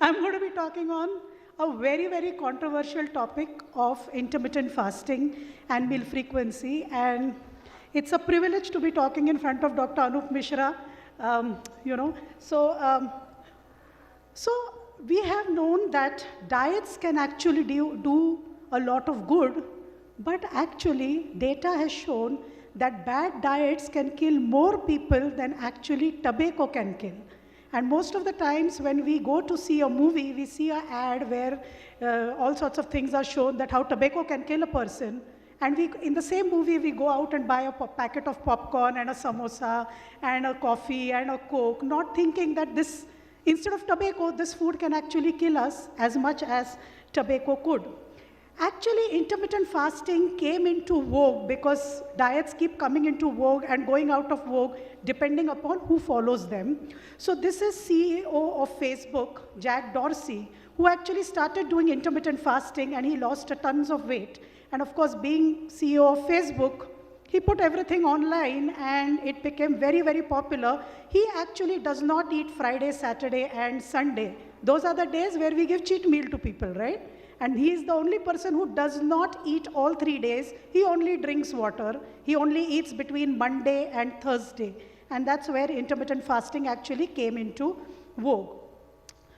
I'm going to be talking on a very, very controversial topic of intermittent fasting and meal frequency. And it's a privilege to be talking in front of Dr. Anup Mishra. you know, so, um, so we have known that diets can actually do a lot of good, but actually data has shown that bad diets can kill more people than actually tobacco can kill. And most of the times when we go to see a movie, we see an ad where all sorts of things are shown that how tobacco can kill a person. And in the same movie, we go out and buy a packet of popcorn and a samosa and a coffee and a Coke, not thinking that this, instead of tobacco, this food can actually kill us as much as tobacco could. Actually, intermittent fasting came into vogue because diets keep coming into vogue and going out of vogue depending upon who follows them. So this is CEO of Facebook, Jack Dorsey, who actually started doing intermittent fasting, and he lost tons of weight. And of course, being CEO of Facebook, he put everything online and it became very, very popular. He actually does not eat Friday, Saturday, and Sunday. Those are the days where we give cheat meal to people, right? And he is the only person who does not eat all 3 days. He only drinks water. He only eats between Monday and Thursday. And that's where intermittent fasting actually came into vogue.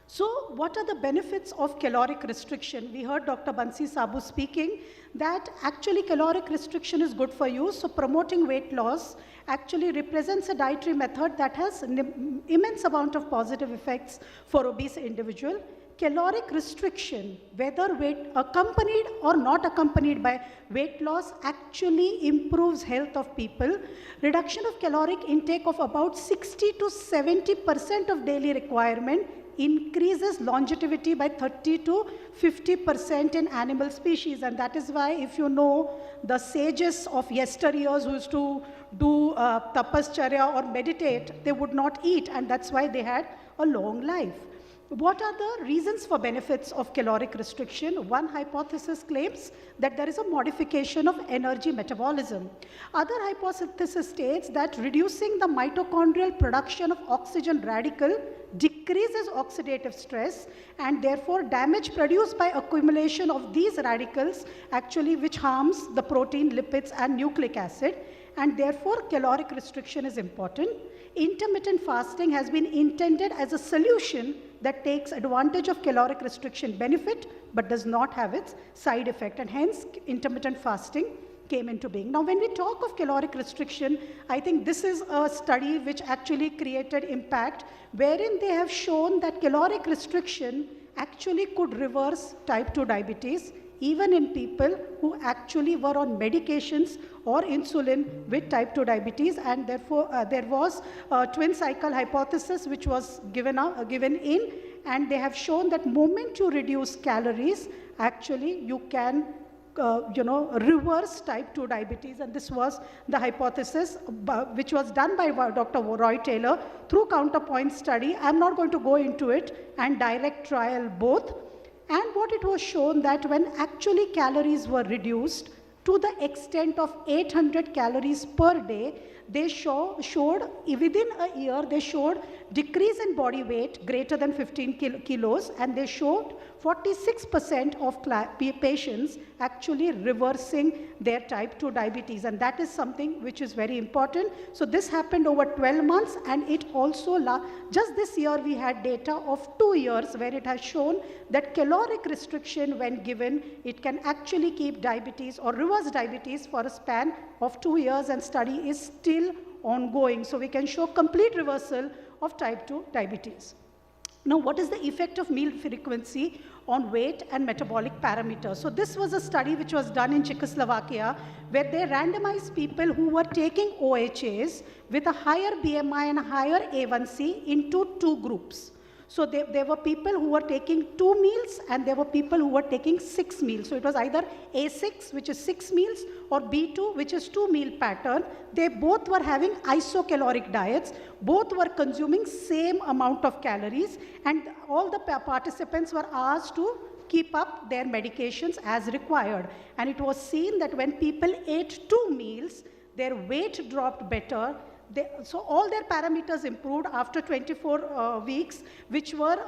So what are the benefits of caloric restriction? We heard Dr. Bansi Sabu speaking that actually caloric restriction is good for you. So promoting weight loss actually represents a dietary method that has an immense amount of positive effects for obese individual. Caloric restriction, whether weight accompanied or not accompanied by weight loss, actually improves health of people. Reduction of caloric intake of about 60 to 70% of daily requirement increases longevity by 30 to 50% in animal species. And that is why, if you know the sages of yesteryears who used to do tapascharya or meditate, they would not eat, and that's why they had a long life. What are the reasons for benefits of caloric restriction? One hypothesis claims that there is a modification of energy metabolism. Other hypothesis states that reducing the mitochondrial production of oxygen radical decreases oxidative stress, and therefore damage produced by accumulation of these radicals actually which harms the protein, lipids, and nucleic acid, and therefore caloric restriction is important. Intermittent fasting has been intended as a solution that takes advantage of caloric restriction benefit but does not have its side effect, and hence intermittent fasting came into being. Now, when we talk of caloric restriction, I think this is a study which actually created impact, wherein they have shown that caloric restriction actually could reverse type 2 diabetes, even in people who actually were on medications or insulin with type 2 diabetes, and therefore there was a twin cycle hypothesis which was given in, and they have shown that moment you reduce calories, actually you can reverse type 2 diabetes. And this was the hypothesis which was done by Dr. Roy Taylor through counterpoint study. I'm not going to go into it, and direct trial both. And what it was shown that when actually calories were reduced to the extent of 800 calories per day, they showed within a year, they showed decrease in body weight greater than 15 kilos, and they showed 46% of patients actually reversing their type 2 diabetes, and that is something which is very important. So this happened over 12 months, and it also, just this year we had data of 2 years where it has shown that caloric restriction when given, it can actually keep diabetes or reverse diabetes for a span of 2 years, and study is still ongoing. So we can show complete reversal of type 2 diabetes. Now, what is the effect of meal frequency on weight and metabolic parameters? So this was a study which was done in Czechoslovakia, where they randomized people who were taking OHAs with a higher BMI and a higher A1C into 2 groups. So there were people who were taking 2 meals, and there were people who were taking 6 meals. So it was either A6, which is 6 meals, or B2, which is 2 meal pattern. They both were having isocaloric diets. Both were consuming same amount of calories, and all the participants were asked to keep up their medications as required. And it was seen that when people ate 2 meals, their weight dropped better. So all their parameters improved after 24 weeks, which were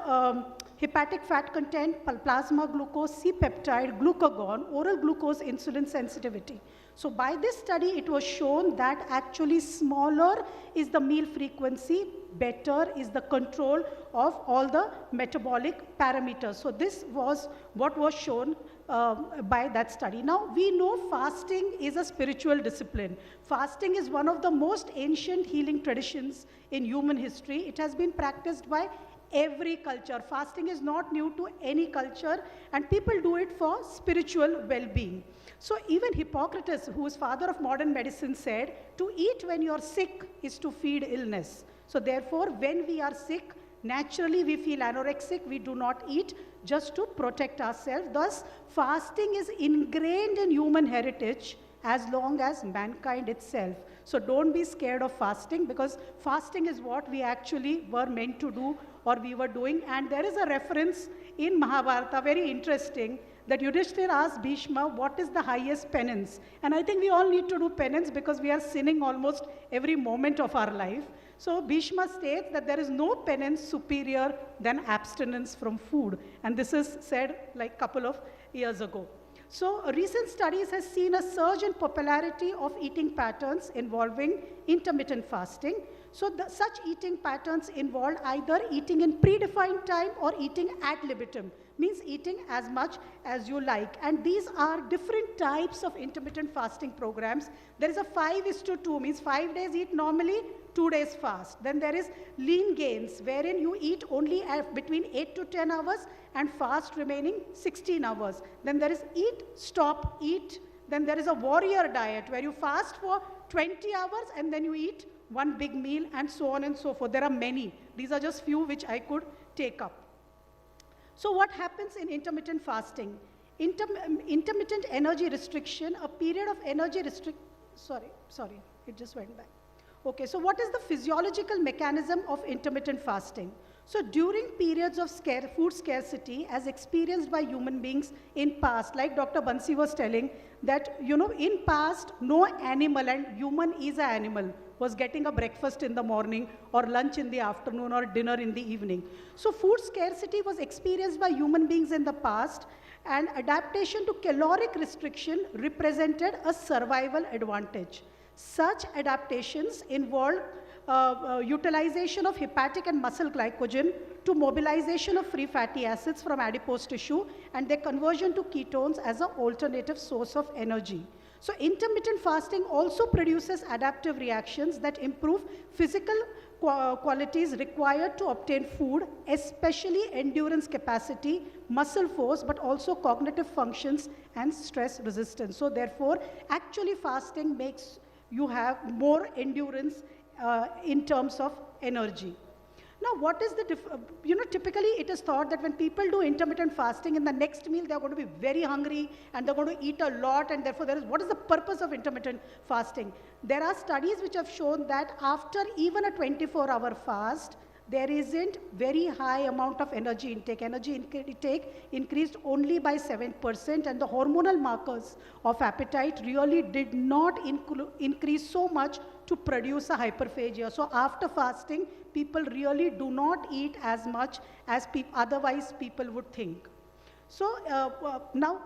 hepatic fat content, plasma glucose, C-peptide, glucagon, oral glucose, insulin sensitivity. So by this study, it was shown that actually smaller is the meal frequency, better is the control of all the metabolic parameters. So this was what was shown by that study. Now, we know fasting is a spiritual discipline. Fasting is one of the most ancient healing traditions in human history. It has been practiced by every culture. Fasting is not new to any culture, and people do it for spiritual well-being. So even Hippocrates, who is father of modern medicine, said, to eat when you're sick is to feed illness. So therefore, when we are sick, naturally we feel anorexic, we do not eat just to protect ourselves. Thus, fasting is ingrained in human heritage as long as mankind itself. So don't be scared of fasting, because fasting is what we actually were meant to do, or we were doing. And there is a reference in Mahabharata, very interesting, that Yudhishthira asked Bhishma, what is the highest penance? And I think we all need to do penance because we are sinning almost every moment of our life. So Bhishma states that there is no penance superior than abstinence from food. And this is said like a couple of years ago. So recent studies has seen a surge in popularity of eating patterns involving intermittent fasting. So such eating patterns involve either eating in predefined time or eating ad libitum, means eating as much as you like. And these are different types of intermittent fasting programs. There is a 5:2, means 5 days eat normally, 2 days fast. Then there is lean gains, wherein you eat only between 8 to 10 hours and fast remaining 16 hours. Then there is eat, stop, eat. Then there is a warrior diet, where you fast for 20 hours and then you eat one big meal, and so on and so forth. There are many. These are just few which I could take up. So what happens in intermittent fasting? Intermittent energy restriction, a period of energy sorry, it just went back. Okay, so what is the physiological mechanism of intermittent fasting? So during periods of food scarcity, as experienced by human beings in past, like Dr. Bansi was telling, that, in past, no animal, and human is an animal, was getting a breakfast in the morning, or lunch in the afternoon, or dinner in the evening. So food scarcity was experienced by human beings in the past, and adaptation to caloric restriction represented a survival advantage. Such adaptations involved utilization of hepatic and muscle glycogen to mobilization of free fatty acids from adipose tissue, and their conversion to ketones as an alternative source of energy. So intermittent fasting also produces adaptive reactions that improve physical qualities required to obtain food, especially endurance capacity, muscle force, but also cognitive functions and stress resistance. So therefore, actually fasting makes you have more endurance in terms of energy. Now, what is the, typically it is thought that when people do intermittent fasting, in the next meal they're going to be very hungry and they're going to eat a lot, and therefore what is the purpose of intermittent fasting? There are studies which have shown that after even a 24-hour fast, there isn't very high amount of energy intake. Energy intake increased only by 7%, and the hormonal markers of appetite really did not increase so much to produce a hyperphagia. So after fasting, people really do not eat as much as otherwise people would think. So now,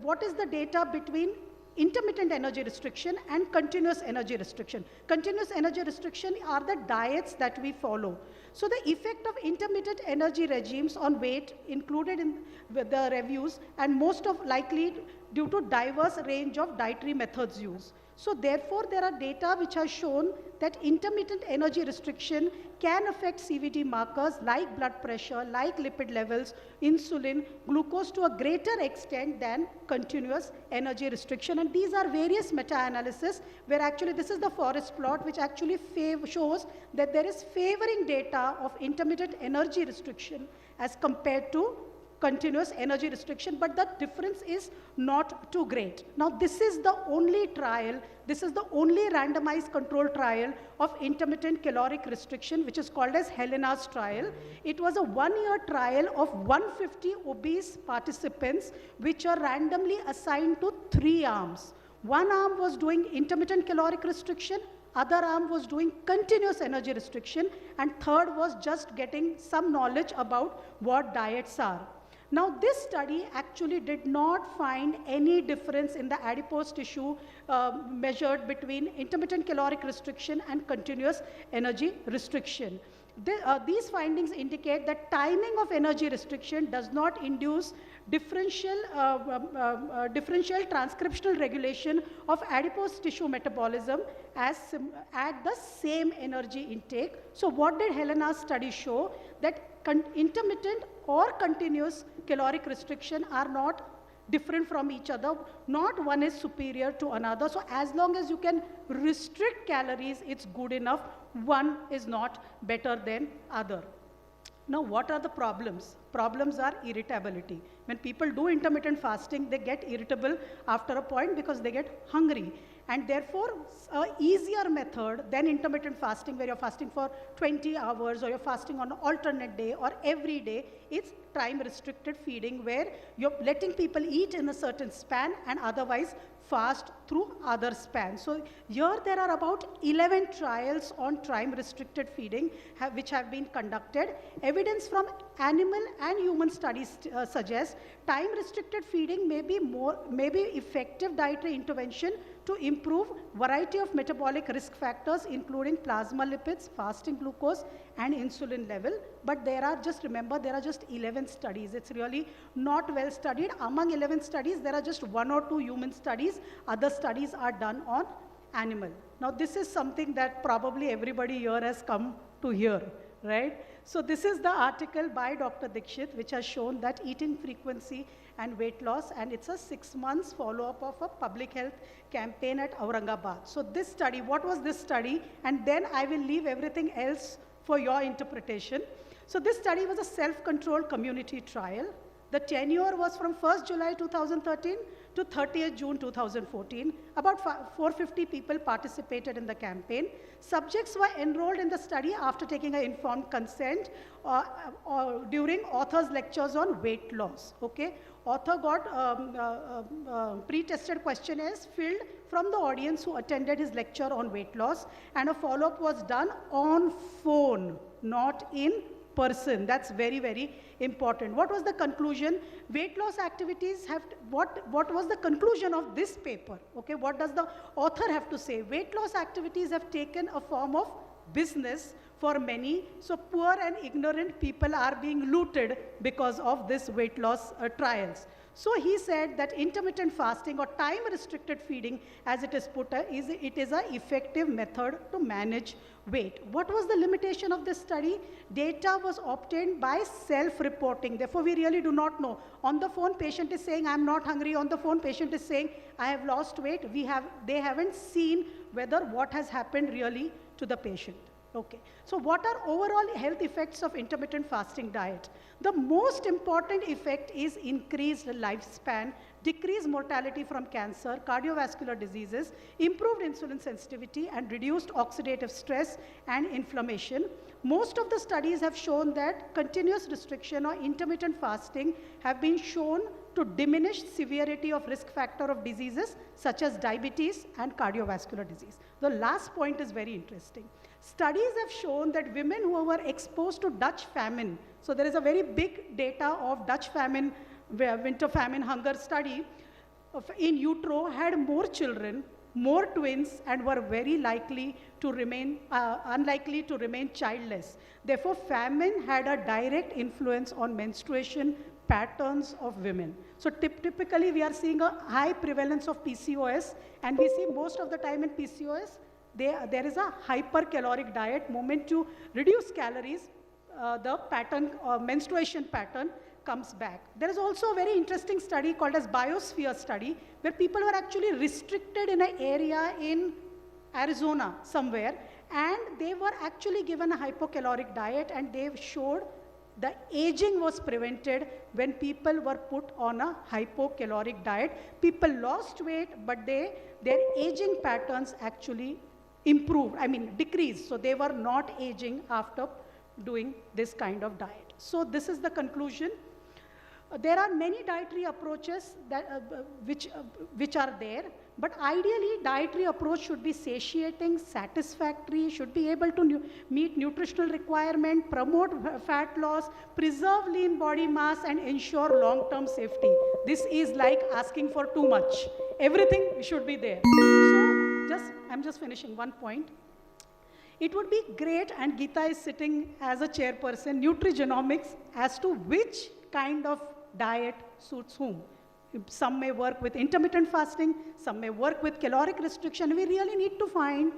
what is the data between intermittent energy restriction and continuous energy restriction? Continuous energy restriction are the diets that we follow. So the effect of intermittent energy regimes on weight included in the reviews, and most of likely due to diverse range of dietary methods used. So therefore, there are data which have shown that intermittent energy restriction can affect CVD markers like blood pressure, like lipid levels, insulin, glucose to a greater extent than continuous energy restriction. And these are various meta-analysis where actually this is the forest plot which actually shows that there is favoring data of intermittent energy restriction as compared to continuous energy restriction, but the difference is not too great. Now, this is the only trial, this is the only randomized control trial of intermittent caloric restriction, which is called as Helena's trial. It was a 1-year trial of 150 obese participants, which are randomly assigned to 3 arms. One arm was doing intermittent caloric restriction, other arm was doing continuous energy restriction, and third was just getting some knowledge about what diets are. Now, this study actually did not find any difference in the adipose tissue measured between intermittent caloric restriction and continuous energy restriction. These findings indicate that timing of energy restriction does not induce differential transcriptional regulation of adipose tissue metabolism at the same energy intake. So what did Helena's study show? That intermittent or continuous caloric restriction are not different from each other. Not one is superior to another. So as long as you can restrict calories, it's good enough. One is not better than other. Now, what are the problems? Problems are irritability. When people do intermittent fasting, they get irritable after a point because they get hungry. And therefore, an easier method than intermittent fasting, where you're fasting for 20 hours or you're fasting on an alternate day or every day, is time-restricted feeding, where you're letting people eat in a certain span and otherwise fast through other spans. So here there are about 11 trials on time-restricted feeding which have been conducted. Evidence from animal and human studies suggests time-restricted feeding may be effective dietary intervention to improve variety of metabolic risk factors, including plasma lipids, fasting glucose, and insulin level. But there are just 11 studies. It's really not well studied. Among 11 studies, there are just 1 or 2 human studies. Other studies are done on animal. Now, this is something that probably everybody here has come to hear, right? So this is the article by Dr. Dixit, which has shown that eating frequency and weight loss, and it's a 6 months follow-up of a public health campaign at Aurangabad. So this study, what was this study? And then I will leave everything else for your interpretation. So this study was a self-controlled community trial. The tenure was from 1st July 2013 to 30th June 2014. About 450 people participated in the campaign. Subjects were enrolled in the study after taking an informed consent during author's lectures on weight loss. Okay? Author got pre-tested questionnaires filled from the audience who attended his lecture on weight loss, and a follow-up was done on phone, not in person. That's very, very important. What was the conclusion? Weight loss activities have, what was the conclusion of this paper? Okay, what does the author have to say? Weight loss activities have taken a form of business for many, so poor and ignorant people are being looted because of this weight loss trials. So he said that intermittent fasting or time-restricted feeding, as it is put, it is an effective method to manage weight. What was the limitation of this study? Data was obtained by self-reporting. Therefore, we really do not know. On the phone, patient is saying, I'm not hungry. On the phone, patient is saying, I have lost weight. They haven't seen whether what has happened really to the patient. Okay, so what are overall health effects of intermittent fasting diet? The most important effect is increased lifespan, decreased mortality from cancer, cardiovascular diseases, improved insulin sensitivity, and reduced oxidative stress and inflammation. Most of the studies have shown that continuous restriction or intermittent fasting have been shown to diminish severity of risk factor of diseases such as diabetes and cardiovascular disease. The last point is very interesting. Studies have shown that women who were exposed to Dutch famine, so there is a very big data of Dutch famine, winter famine hunger study, in utero had more children, more twins, and were very likely to remain, unlikely to remain childless. Therefore, famine had a direct influence on menstruation patterns of women. So typically we are seeing a high prevalence of PCOS, and we see most of the time in PCOS, there is a hypercaloric diet. Moment you reduce calories, the pattern, menstruation pattern comes back. There is also a very interesting study called as biosphere study, where people were actually restricted in an area in Arizona somewhere, and they were actually given a hypocaloric diet, and they showed the aging was prevented when people were put on a hypocaloric diet. People lost weight, but their aging patterns actually improved, decreased. So they were not aging after doing this kind of diet. So this is the conclusion. There are many dietary approaches that, which are there. But ideally, dietary approach should be satiating, satisfactory, should be able to meet nutritional requirement, promote fat loss, preserve lean body mass, and ensure long-term safety. This is like asking for too much. Everything should be there. So, I'm just finishing one point. It would be great, and Geeta is sitting as a chairperson, nutrigenomics, as to which kind of diet suits whom. Some may work with intermittent fasting, some may work with caloric restriction. We really need to find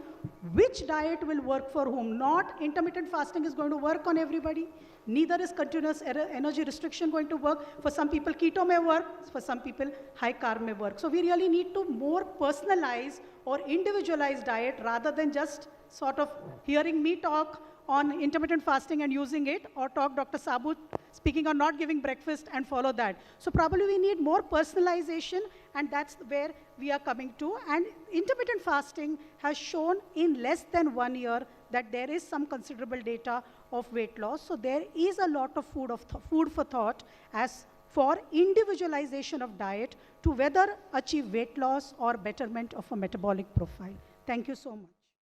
which diet will work for whom. Not intermittent fasting is going to work on everybody. Neither is continuous energy restriction going to work. For some people, keto may work. For some people, high carb may work. So we really need to more personalize or individualize diet rather than just sort of hearing me talk on intermittent fasting and using it, or talk Dr. Sabu speaking on not giving breakfast and follow that. So probably we need more personalization, and that's where we are coming to. And intermittent fasting has shown in less than 1 year that there is some considerable data of weight loss. So there is a lot of food for thought as for individualization of diet to whether achieve weight loss or betterment of a metabolic profile. Thank you so much.